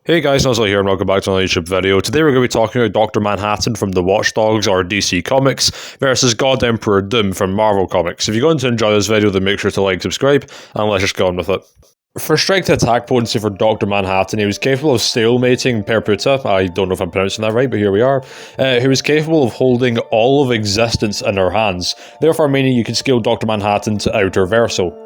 Hey guys, Nuzzle here and welcome back to another YouTube video. Today we're going to be talking about Dr. Manhattan from the Watch Dogs or DC Comics versus God Emperor Doom from Marvel Comics. If you're going to enjoy this video, then make sure to like, subscribe, and let's just go on with it. For strength attack potency for Dr. Manhattan, he was capable of stalemating Perpetua, I don't know if I'm pronouncing that right, but here we are. He was capable of holding all of existence in her hands, therefore meaning you could scale Dr. Manhattan to outer versal.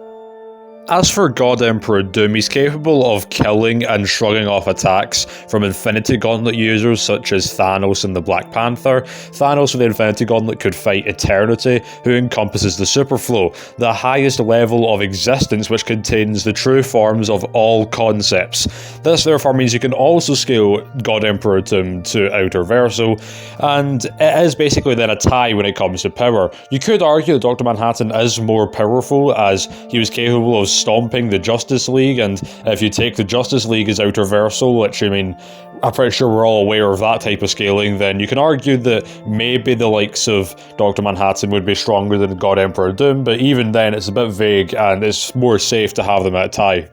As for God Emperor Doom, he's capable of killing and shrugging off attacks from Infinity Gauntlet users such as Thanos and the Black Panther. Thanos with the Infinity Gauntlet could fight Eternity, who encompasses the Superflow, the highest level of existence which contains the true forms of all concepts. This therefore means you can also scale God Emperor Doom to outer versal, and it is basically then a tie when it comes to power. You could argue that Dr. Manhattan is more powerful as he was capable of stomping the Justice League, and if you take the Justice League as outer versal, which I'm pretty sure we're all aware of that type of scaling, then you can argue that maybe the likes of Dr. Manhattan would be stronger than God Emperor Doom, but even then it's a bit vague and it's more safe to have them at a tie.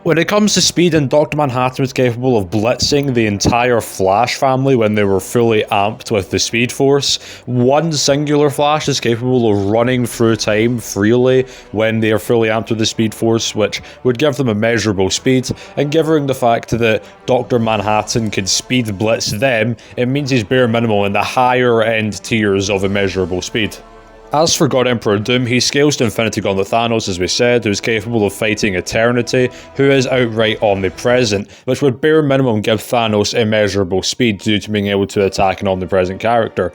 When it comes to speed, and Dr. Manhattan was capable of blitzing the entire Flash family when they were fully amped with the Speed Force. One singular Flash is capable of running through time freely when they are fully amped with the Speed Force, which would give them immeasurable speed, and given the fact that Dr. Manhattan can speed blitz them, it means he's bare minimum in the higher end tiers of immeasurable speed. As for God Emperor Doom, he scales to Infinity Gauntlet Thanos, as we said, who is capable of fighting Eternity, who is outright omnipresent, which would bare minimum give Thanos immeasurable speed due to being able to attack an omnipresent character.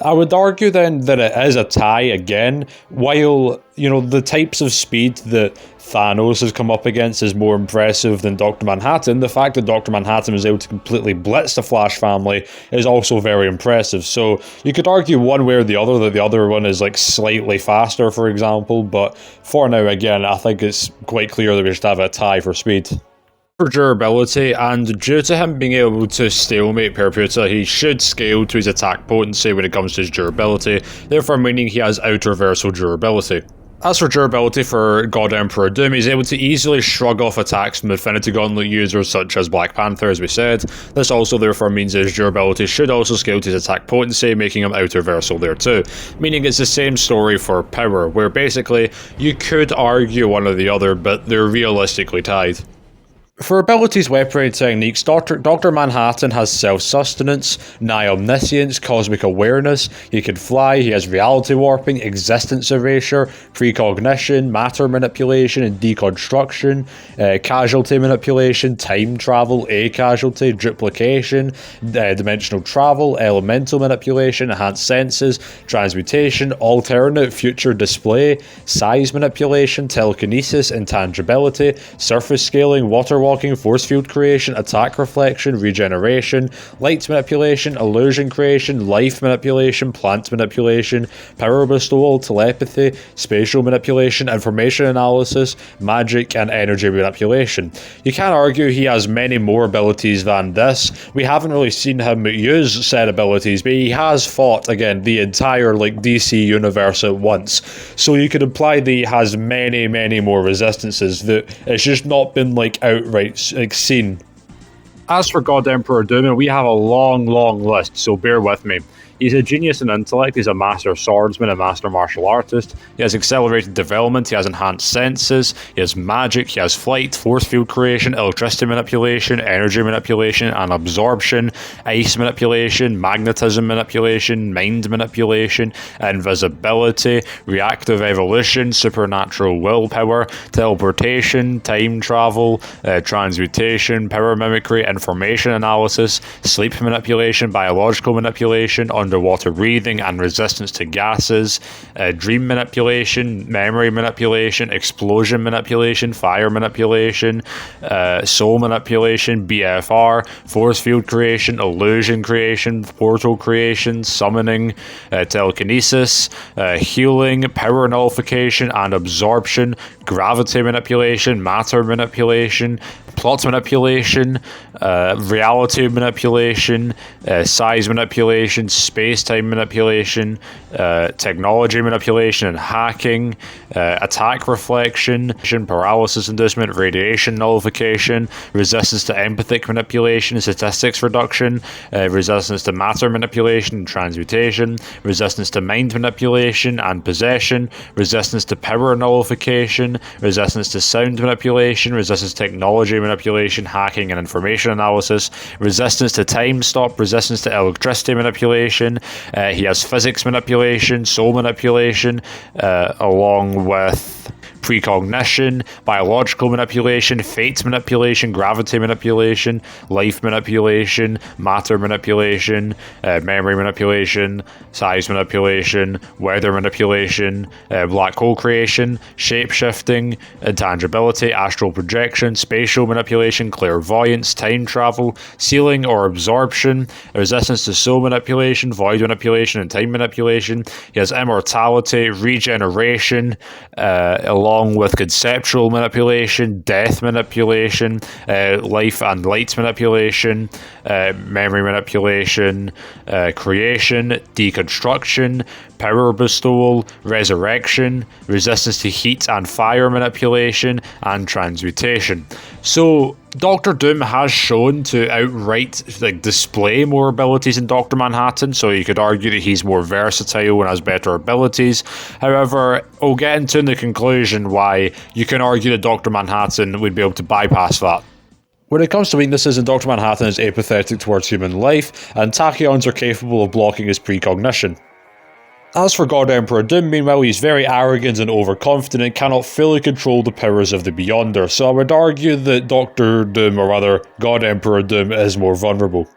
I would argue then that it is a tie again, while, the types of speed that Thanos has come up against is more impressive than Dr. Manhattan. The fact that Dr. Manhattan was able to completely blitz the Flash family is also very impressive. So you could argue one way or the other that the other one is slightly faster, for example, but for now, again, I think it's quite clear that we should have a tie for speed. For durability, and due to him being able to stalemate Perpetua, he should scale to his attack potency when it comes to his durability, therefore meaning he has outer versal durability. As for durability for God Emperor Doom, he's able to easily shrug off attacks from Infinity Gauntlet users such as Black Panther, as we said. This also therefore means his durability should also scale to his attack potency, making him outer versal there too. Meaning it's the same story for power, where basically you could argue one or the other, but they're realistically tied. For abilities, weaponry, and techniques, Dr. Manhattan has self-sustenance, nigh omniscience, cosmic awareness, he can fly, he has reality warping, existence erasure, precognition, matter manipulation and deconstruction, casualty manipulation, time travel, a-casualty, duplication, dimensional travel, elemental manipulation, enhanced senses, transmutation, alternate future display, size manipulation, telekinesis, intangibility, surface scaling, water walking, force field creation, attack reflection, regeneration, light manipulation, illusion creation, life manipulation, plant manipulation, power bestowal, telepathy, spatial manipulation, information analysis, magic, and energy manipulation. You can argue he has many more abilities than this. We haven't really seen him use said abilities, but he has fought, again, the entire DC universe at once. So you could imply that he has many more resistances, that it's just not been outright seen. As for God Emperor Doom, we have a long list, so bear with me. He's a genius in intellect, he's a master swordsman, a master martial artist, he has accelerated development, he has enhanced senses, he has magic, he has flight, force field creation, electricity manipulation, energy manipulation and absorption, ice manipulation, magnetism manipulation, mind manipulation, invisibility, reactive evolution, supernatural willpower, teleportation, time travel, transmutation, power mimicry, information analysis, sleep manipulation, biological manipulation, underwater breathing and resistance to gases, dream manipulation, memory manipulation, explosion manipulation, fire manipulation, soul manipulation, BFR, force field creation, illusion creation, portal creation, summoning, telekinesis, healing, power nullification and absorption, gravity manipulation, matter manipulation, plot manipulation, reality manipulation, size manipulation, space-time manipulation, technology manipulation and hacking, attack reflection, paralysis inducement, radiation nullification, resistance to empathic manipulation, statistics reduction, resistance to matter manipulation and transmutation, resistance to mind manipulation and possession, resistance to power nullification, resistance to sound manipulation, resistance to technology manipulation, hacking and information analysis, resistance to time stop, resistance to electricity manipulation. He has physics manipulation, soul manipulation, along with precognition, biological manipulation, fate manipulation, gravity manipulation, life manipulation, matter manipulation, memory manipulation, size manipulation, weather manipulation, black hole creation, shape-shifting, intangibility, astral projection, spatial manipulation, clairvoyance, time travel, sealing or absorption, resistance to soul manipulation, void manipulation, and time manipulation. He has immortality, regeneration, along with conceptual manipulation, death manipulation, life and light manipulation, memory manipulation, creation, deconstruction, power bestowal, resurrection, resistance to heat and fire manipulation, and transmutation. So Doctor Doom has shown to outright display more abilities than Dr. Manhattan, so you could argue that he's more versatile and has better abilities. However, we'll get into in the conclusion why you can argue that Dr. Manhattan would be able to bypass that. When it comes to weaknesses, Dr. Manhattan is apathetic towards human life, and tachyons are capable of blocking his precognition. As for God Emperor Doom, meanwhile, he's very arrogant and overconfident, cannot fully control the powers of the Beyonder, so I would argue that Dr. Doom, or rather God Emperor Doom, is more vulnerable.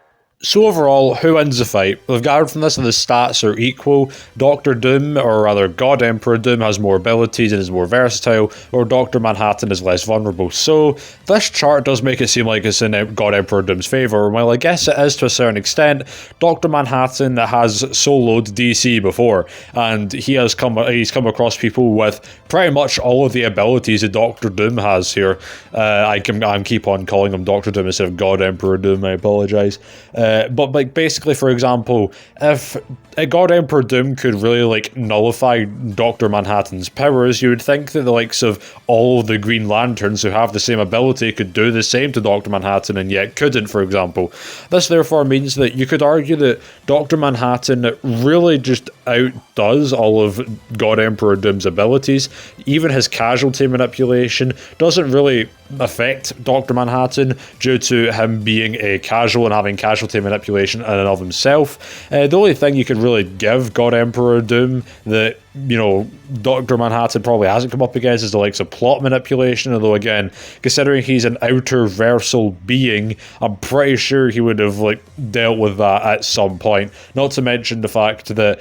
So overall, who wins the fight? We've gathered from this that the stats are equal. Dr. Doom, or rather God Emperor Doom, has more abilities and is more versatile, or Dr. Manhattan is less vulnerable. So this chart does make it seem like it's in God Emperor Doom's favour, and while I guess it is to a certain extent, Dr. Manhattan has soloed DC before, and he's come across people with pretty much all of the abilities that Dr. Doom has here. I keep on calling him Dr. Doom instead of God Emperor Doom, I apologise. But basically, for example, if God Emperor Doom could really nullify Dr. Manhattan's powers, you would think that the likes of all of the Green Lanterns who have the same ability could do the same to Dr. Manhattan and yet couldn't, for example. This therefore means that you could argue that Dr. Manhattan really just outdoes all of God Emperor Doom's abilities. Even his casualty manipulation doesn't really affect Dr. Manhattan due to him being a casual and having casualty manipulation in and of himself. The only thing you could really give God Emperor Doom that, Dr. Manhattan probably hasn't come up against is the likes of plot manipulation, although again, considering he's an outer versal being, I'm pretty sure he would have dealt with that at some point. Not to mention the fact that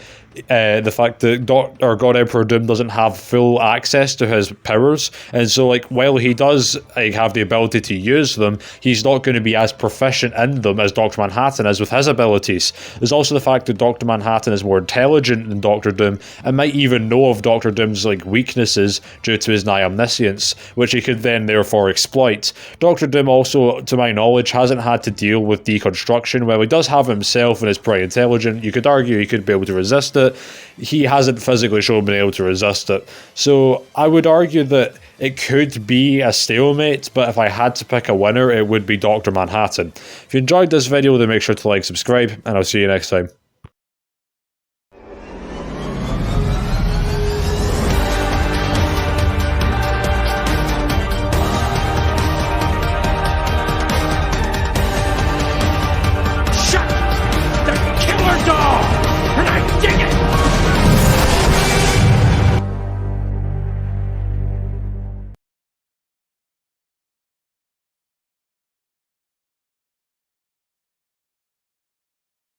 God Emperor Doom doesn't have full access to his powers, and so while he does have the ability to use them, he's not going to be as proficient in them as Dr. Manhattan is with his abilities. There's also the fact that Dr. Manhattan is more intelligent than Dr. Doom and might even know of Dr. Doom's weaknesses due to his nigh omniscience, which he could then therefore exploit. Dr. Doom also, to my knowledge, hasn't had to deal with deconstruction. While he does have himself and is pretty intelligent, you could argue he could be able to resist it. He hasn't physically shown being able to resist it. So I would argue that it could be a stalemate, but if I had to pick a winner, it would be Dr. Manhattan. If you enjoyed this video, then make sure to subscribe, and I'll see you next time.